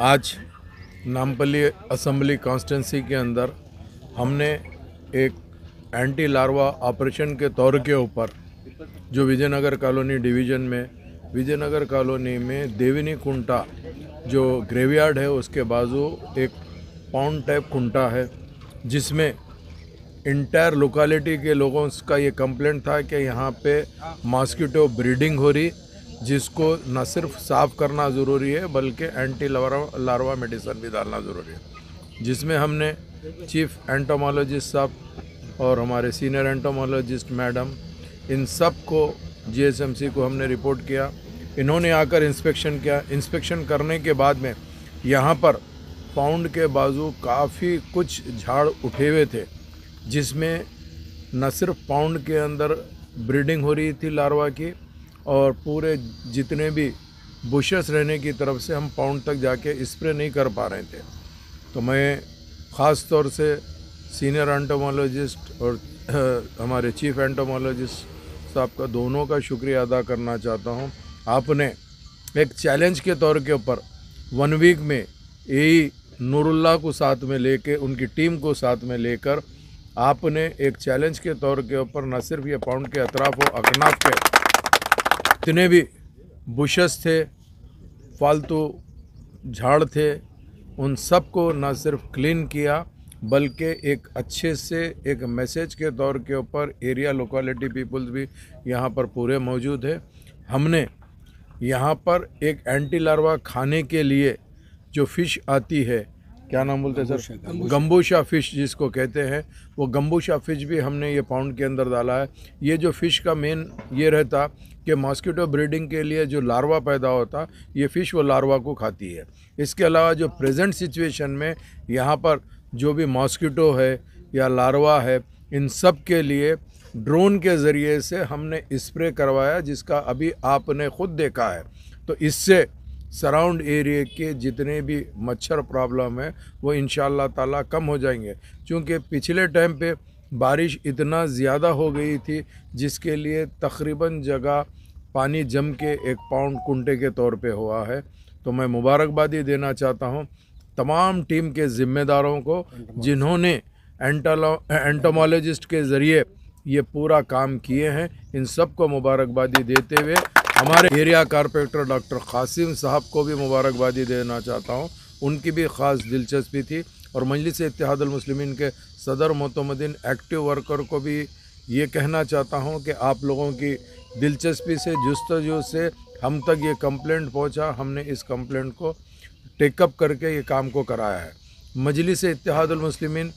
आज Nampally assembly constituency के अंदर हमने एक एंटी लार्वा ऑपरेशन के तौर के ऊपर जो विजयनगर कॉलोनी डिवीज़न में विजयनगर कॉलोनी में देविनी कुंटा जो ग्रेवयार्ड है उसके बाजू एक पाउंड टाइप कुंटा है जिसमें इंटायर लोकेलिटी के लोगों का ये कंप्लेंट था कि यहाँ पे मॉस्किटो ब्रीडिंग हो रही, जिसको न सिर्फ साफ़ करना ज़रूरी है बल्कि एंटी लार्वा मेडिसिन भी डालना ज़रूरी है, जिसमें हमने चीफ एंटोमोलॉजिस्ट साहब और हमारे सीनियर एंटोमोलॉजिस्ट मैडम इन सब को जीएसएमसी को हमने रिपोर्ट किया। इन्होंने आकर इंस्पेक्शन किया। इंस्पेक्शन करने के बाद में यहाँ पर पाउंड के बाजू काफ़ी कुछ झाड़ उठे हुए थे, जिसमें न सिर्फ पाउंड के अंदर ब्रीडिंग हो रही थी लार्वा की, और पूरे जितने भी बुशेस रहने की तरफ से हम पाउंड तक जाके स्प्रे नहीं कर पा रहे थे। तो मैं ख़ास तौर से सीनियर एंटोमोलॉजिस्ट और हमारे चीफ एंटोमोलॉजिस्ट साहब का दोनों का शुक्रिया अदा करना चाहता हूं। आपने एक चैलेंज के तौर के ऊपर 1 वीक में यही नूरुल्लाह को साथ में लेके उनकी टीम को साथ में लेकर आपने एक चैलेंज के तौर के ऊपर न सिर्फ ये पाउंड के अतराफ व अकनाफ के जितने भी बुशेस थे, फालतू झाड़ थे, उन सब को न सिर्फ क्लीन किया बल्कि एक अच्छे से एक मैसेज के तौर के ऊपर एरिया लोकेलिटी पीपल्स भी यहाँ पर पूरे मौजूद है। हमने यहाँ पर एक एंटी लार्वा खाने के लिए जो फ़िश आती है, क्या नाम बोलते हैं सर, गंबूशा फ़िश जिसको कहते हैं, वो गंबूशा फ़िश भी हमने ये पाउंड के अंदर डाला है। ये जो फ़िश का मेन ये रहता कि मॉस्किटो ब्रीडिंग के लिए जो लार्वा पैदा होता, ये फ़िश वो लार्वा को खाती है। इसके अलावा जो प्रेजेंट सिचुएशन में यहाँ पर जो भी मॉस्किटो है या लार्वा है, इन सब के लिए ड्रोन के ज़रिए से हमने स्प्रे करवाया, जिसका अभी आपने ख़ुद देखा है। तो इससे सराउंड एरिया के जितने भी मच्छर प्रॉब्लम है वो इंशाअल्लाह ताला कम हो जाएंगे, क्योंकि पिछले टाइम पे बारिश इतना ज़्यादा हो गई थी जिसके लिए तकरीबन जगह पानी जम के एक पाउंड कुंटे के तौर पे हुआ है। तो मैं मुबारकबादी देना चाहता हूँ तमाम टीम के ज़िम्मेदारों को, जिन्होंने एंटोमोलॉजिस्ट के ज़रिए ये पूरा काम किए हैं। इन सब को मुबारकबादी देते हुए हमारे एरिया कारपोरेटर डॉक्टर कासिम साहब को भी मुबारकबादी देना चाहता हूँ। उनकी भी ख़ास दिलचस्पी थी, और मजलिस इत्तेहादुल मुस्लिमीन के सदर मोतमदीन एक्टिव वर्कर को भी ये कहना चाहता हूँ कि आप लोगों की दिलचस्पी से जुस्तजू से हम तक ये कंप्लेंट पहुँचा। हमने इस कंप्लेंट को टेकअप करके ये काम को कराया है। मजलिस इत्तेहादुल मुस्लिमीन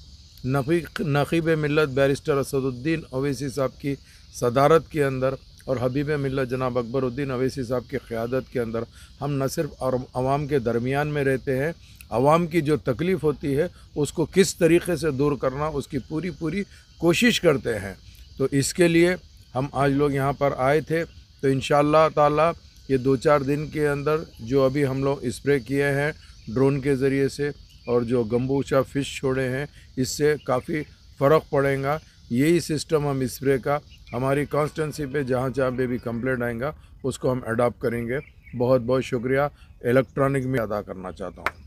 नक़ीब मिल्लत बैरिस्टर असदुद्दीन अवैसी साहब की सदारत के अंदर और हबीब मिल्लत जनाब अकबरुद्दीन अवैसी साहब की क़यादत के अंदर हम न सिर्फ आवाम के दरमियान में रहते हैं, आवाम की जो तकलीफ़ होती है उसको किस तरीक़े से दूर करना उसकी पूरी कोशिश करते हैं। तो इसके लिए हम आज लोग यहाँ पर आए थे। तो इंशाअल्लाह ताला ये 2-4 दिन के अंदर जो अभी हम लोग स्प्रे किए हैं ड्रोन के ज़रिए से और जो गंबूशा फ़िश छोड़े हैं, इससे काफ़ी फ़र्क पड़ेगा। यही सिस्टम हम स्प्रे का हमारी कॉन्स्टिट्यूंसी पे जहाँ पे भी कंप्लेंट आएगा उसको हम अडॉप्ट करेंगे। बहुत बहुत शुक्रिया इलेक्ट्रॉनिक में अदा करना चाहता हूँ।